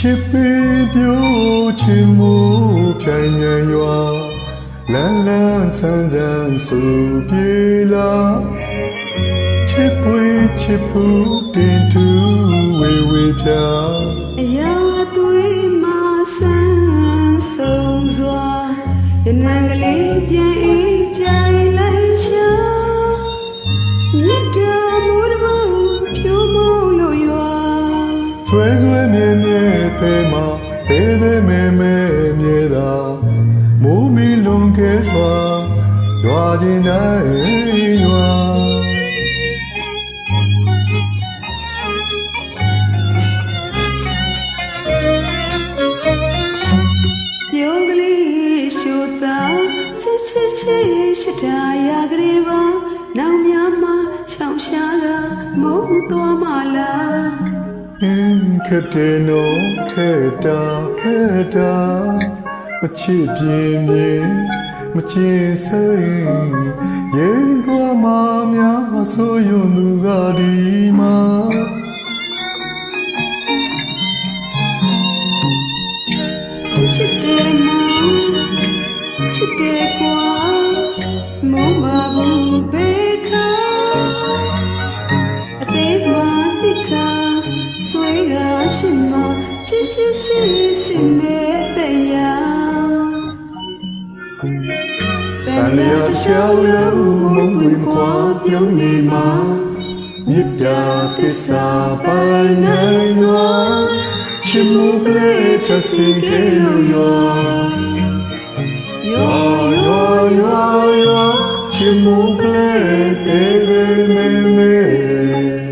ချစ်ပင်ပြိုးချင်မှုဖြိုင်ငံရွာလန်းလန်းဆန်းဆန်းဆူပြေလာချစ်ပွေချစ်ဖူးတင်ထူဝေဝေဖြာအရာသွေးမဆန်းဆုံးစွာရနံကလေးပြန်အေးကြိုင်လိုက်ရှာမြတ်တာမူတမဖြိုးမလို့ရွာဆွဲဆွဲမြဲမြဲသေးမှာသေးသေးမဲမဲမြဲတာမိုးမီလုံခဲစွာရွာချင်းတိုင်းရွာပြုံးကလေးရှို့တာချစ်ချစ်ချစ်ရှိတာရကလေးပါနောက်များမှရှောင်ရှားတာမုန်းသွားမှလားခက်တယ်နော်ခက်တာမချစ်ပြင်းပြင်းမချစ်စိတ်ရေသွားမှများဆိုယုံသူကဒီမှာချစ်တယ်မချစ်တယ်ကွာမုန်းပါဘူးဘေခါအသေးမှတိခါဆွေးကရှိမချစ်ရှိမဲ့တရားတန်လျာချောင်းလုံးမုန်းသွင်းခွာပြုံးနေမှာမြတ်တာသစ္စာပိုင်နိုင်စွာချစ်မှုကလေးကစင်ကဲလို့ရွာချစ်မှုကလေးတဲတဲမဲမဲ